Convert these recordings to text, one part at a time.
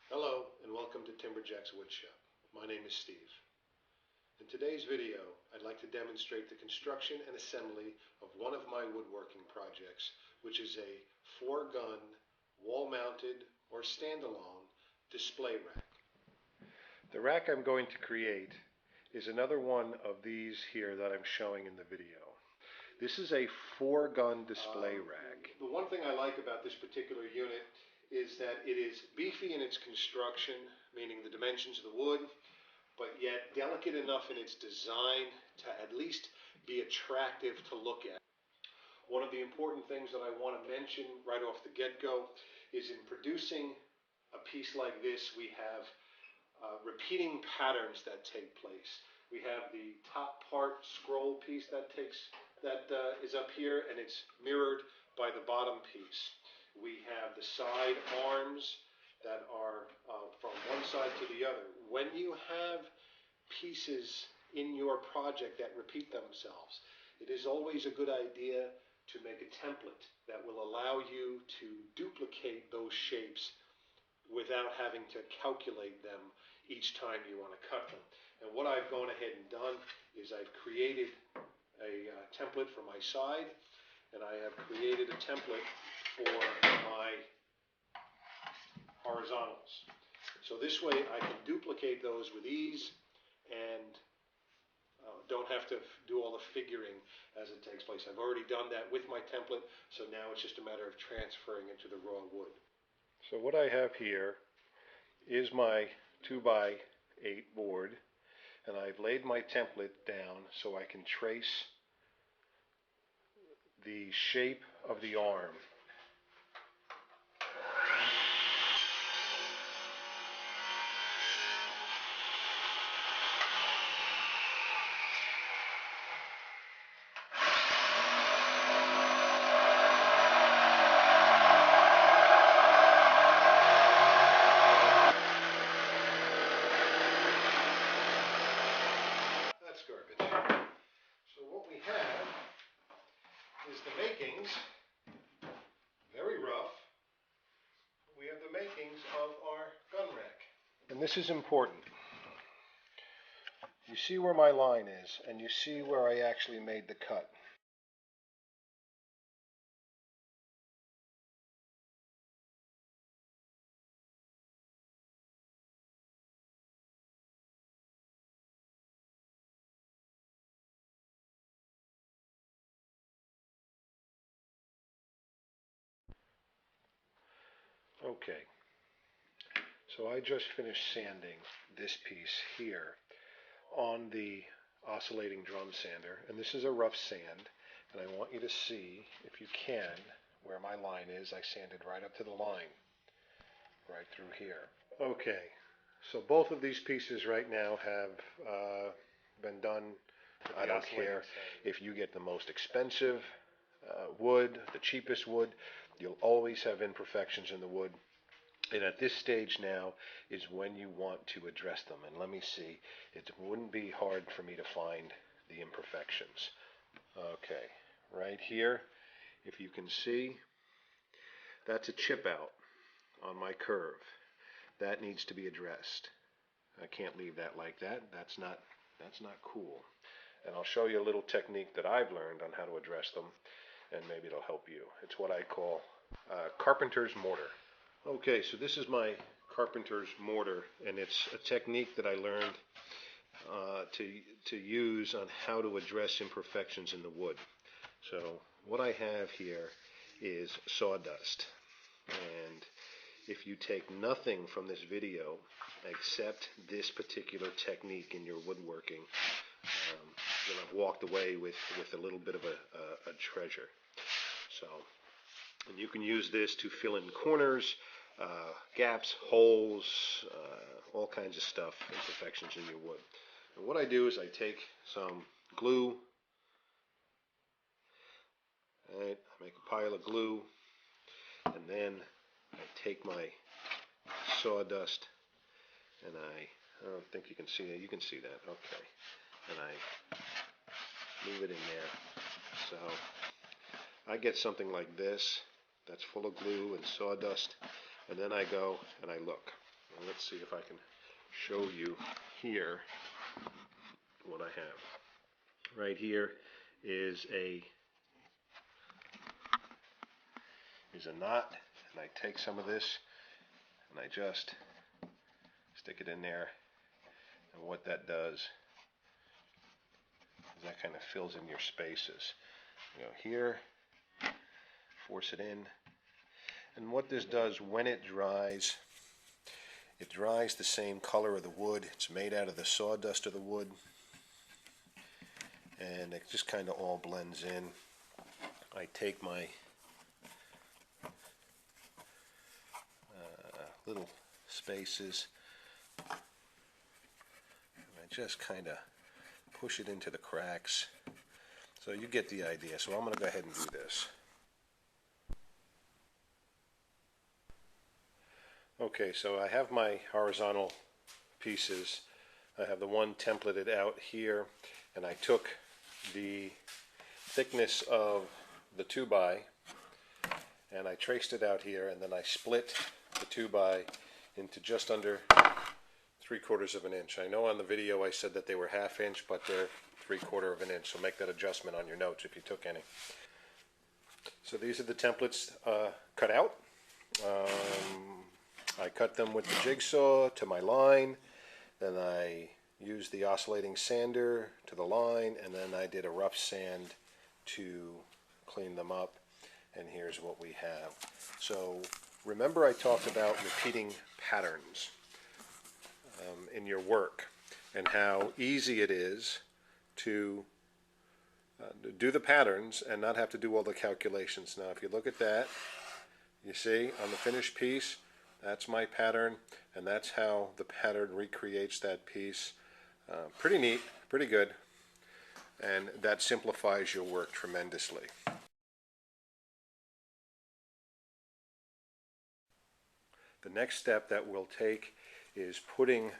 Hello and welcome to Timberjack's Woodshop. My name is Steve. In today's video, I'd like to demonstrate the construction and assembly of one of my woodworking projects, which is a 4-gun, wall-mounted or standalone display rack. The rack I'm going to create is another one of these here that I'm showing in the video. This is a 4-gun display rack. The one thing I like about this particular unit is that it is beefy in its construction, meaning the dimensions of the wood, but yet delicate enough in its design to at least be attractive to look at. One of the important things that I want to mention right off the get-go is in producing a piece like this, we have repeating patterns that take place. We have the top part scroll piece that is up here, and it's mirrored by the bottom piece. We have the side arms that are from one side to the other. When you have pieces in your project that repeat themselves, it is always a good idea to make a template that will allow you to duplicate those shapes without having to calculate them each time you want to cut them. And what I've gone ahead and done is I've created a template for my side, and I have created a template for my horizontals. So this way I can duplicate those with ease and don't have to do all the figuring as it takes place. I've already done that with my template, so now it's just a matter of transferring into the raw wood. So what I have here is my 2x8 board, and I've laid my template down so I can trace the shape of the arm. That's garbage. So what we have is the makings, very rough. We have the makings of our gun rack. And this is important. You see where my line is, and you see where I actually made the cut. Okay, so I just finished sanding this piece here on the oscillating drum sander, and this is a rough sand, and I want you to see, if you can, where my line is. I sanded right up to the line, right through here. Okay, so both of these pieces right now have been done. I don't care if you get the most expensive wood, the cheapest wood, you'll always have imperfections in the wood. And at this stage now is when you want to address them. And let me see, it wouldn't be hard for me to find the imperfections. Okay, right here, if you can see, that's a chip out on my curve. That needs to be addressed. I can't leave that like that. That's not cool. And I'll show you a little technique that I've learned on how to address them, and maybe it'll help you. It's what I call carpenter's mortar. Okay, so this is my carpenter's mortar, and it's a technique that I learned to use on how to address imperfections in the wood. So what I have here is sawdust, and if you take nothing from this video except this particular technique in your woodworking, you'll have walked away with a little bit of a treasure. So, and you can use this to fill in corners, gaps, holes, all kinds of stuff, imperfections in your wood. And what I do is I take some glue, right, I make a pile of glue, and then I take my sawdust, and I don't think you can see that. You can see that, okay. And I move it in there. So I get something like this that's full of glue and sawdust, and then I go and I look. And let's see if I can show you here what I have. Right here is a knot, and I take some of this and I just stick it in there, and what that does is that kind of fills in your spaces. You know, here, force it in, and what this does when it dries the same color of the wood. It's made out of the sawdust of the wood, and it just kind of all blends in. I take my little spaces and I just kind of push it into the cracks. So you get the idea. So I'm going to go ahead and do this. Okay, so I have my horizontal pieces. I have the one templated out here, and I took the thickness of the 2x and I traced it out here, and then I split the 2x into just under 3/4 of an inch. I know on the video I said that they were 1/2 inch, but they're 3/4 of an inch, so make that adjustment on your notes if you took any. So these are the templates cut out. I cut them with the jigsaw to my line, then I used the oscillating sander to the line, and then I did a rough sand to clean them up, and here's what we have. So remember I talked about repeating patterns in your work, and how easy it is to do the patterns and not have to do all the calculations. Now if you look at that, you see on the finished piece, that's my pattern, and that's how the pattern recreates that piece. Pretty neat, pretty good, and that simplifies your work tremendously. The next step that we'll take is putting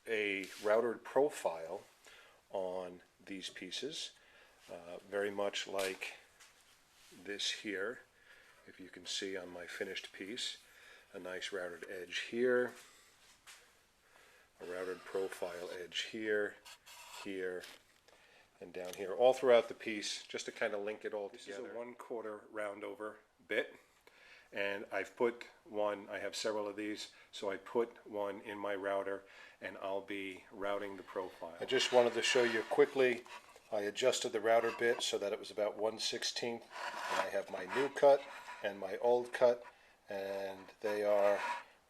a routed profile on these pieces, very much like this here, if you can see on my finished piece. A nice routed edge here, a routed profile edge here, here, and down here, all throughout the piece, just to kind of link it all together. This is a 1/4 round over bit, and I've put one, I have several of these, so I put one in my router, and I'll be routing the profile. I just wanted to show you quickly, I adjusted the router bit so that it was about 1/16, and I have my new cut and my old cut, and they are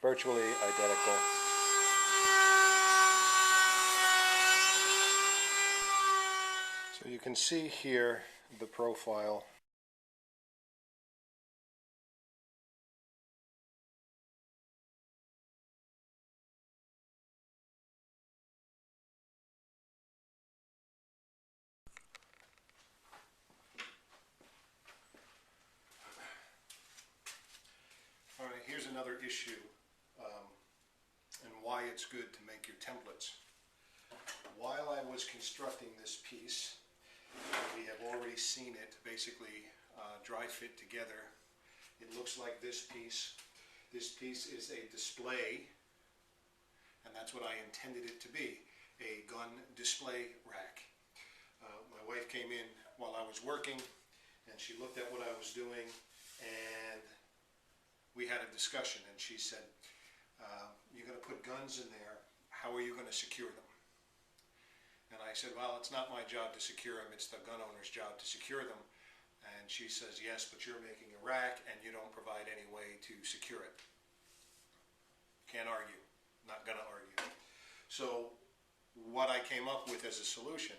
virtually identical. So you can see here the profile. All right, here's another issue, and why it's good to make your templates. While I was constructing this piece, we have already seen it basically dry fit together. It looks like this piece. This piece is a display, and that's what I intended it to be, a gun display rack. My wife came in while I was working, and she looked at what I was doing, and we had a discussion, and she said, you're going to put guns in there, how are you going to secure them? And I said, well, it's not my job to secure them, it's the gun owner's job to secure them. And she says, yes, but you're making a rack and you don't provide any way to secure it. Can't argue, not going to argue. So what I came up with as a solution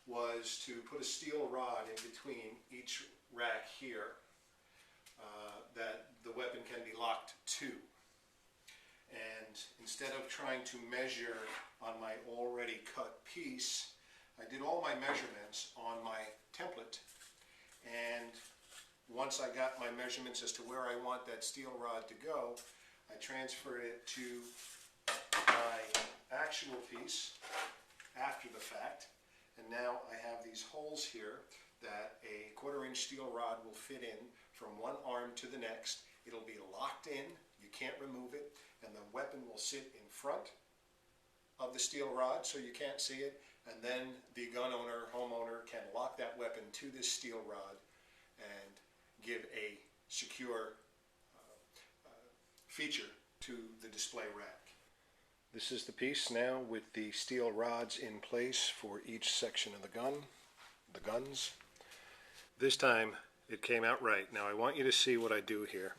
was to put a steel rod in between each rack here that the weapon can be locked to. And instead of trying to measure on my already cut piece, I did all my measurements on my template, and once I got my measurements as to where I want that steel rod to go, I transferred it to my actual piece after the fact, and now I have these holes here that a 1/4 inch steel rod will fit in from one arm to the next. It'll be locked in You can't remove it, and the weapon will sit in front of the steel rod so you can't see it, and then the gun owner, homeowner, can lock that weapon to this steel rod and give a secure feature to the display rack. This is the piece now with the steel rods in place for each section of the guns. This time it came out right. Now I want you to see what I do here.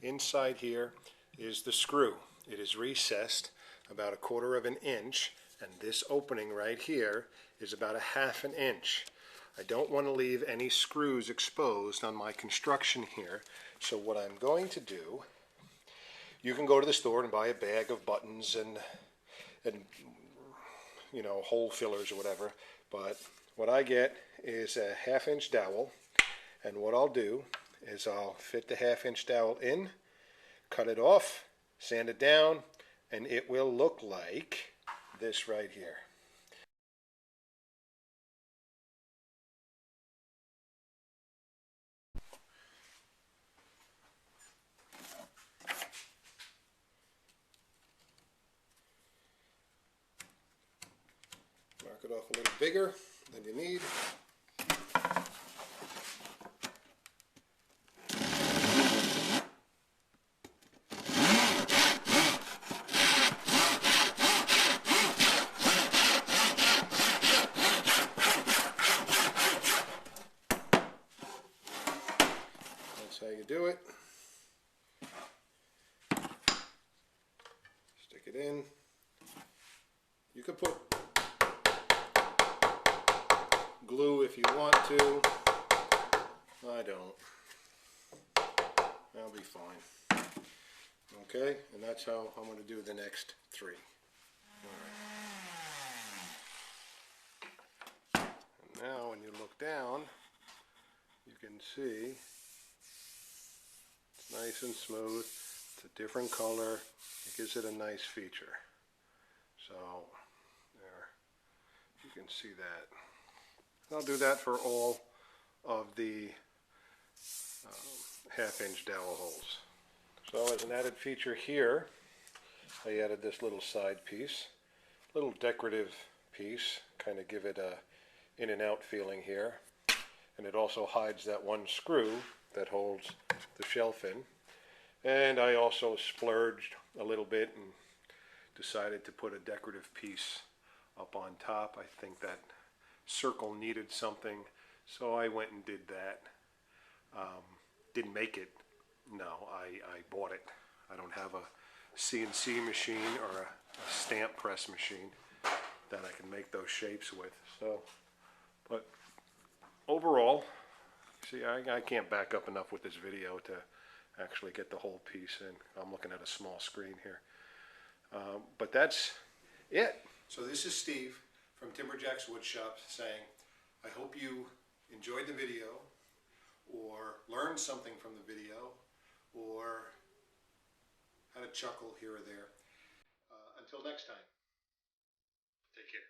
Inside here is the screw. It is recessed about 1/4 of an inch, and this opening right here is about 1/2 inch. I don't want to leave any screws exposed on my construction here, so what I'm going to do, you can go to the store and buy a bag of buttons and you know, hole fillers or whatever, but what I get is a 1/2 inch dowel, and what I'll do is I'll fit the 1/2 inch dowel in, cut it off, sand it down, and it will look like this right here. Mark it off a little bigger than you need. That's how you do it. Stick it in. You can put glue if you want to. I don't. That'll be fine. Okay, and that's how I'm going to do the next 3. All right. And now when you look down, you can see it's nice and smooth. It's a different color. It gives it a nice feature. So there, you can see that. I'll do that for all of the 1/2 inch dowel holes. So as an added feature here, I added this little side piece, little decorative piece, kind of give it a in and out feeling here, and it also hides that one screw that holds the shelf in. And I also splurged a little bit and decided to put a decorative piece up on top. I think that circle needed something, so I went and did that. Didn't make it. No, I bought it. I don't have a CNC machine or a stamp press machine that I can make those shapes with. So, but overall, see, I can't back up enough with this video to actually get the whole piece in. I'm looking at a small screen here. But that's it. So this is Steve from Timberjack's Woodshop saying, I hope you enjoyed the video or learned something from the video or had a chuckle here or there. Until next time, take care.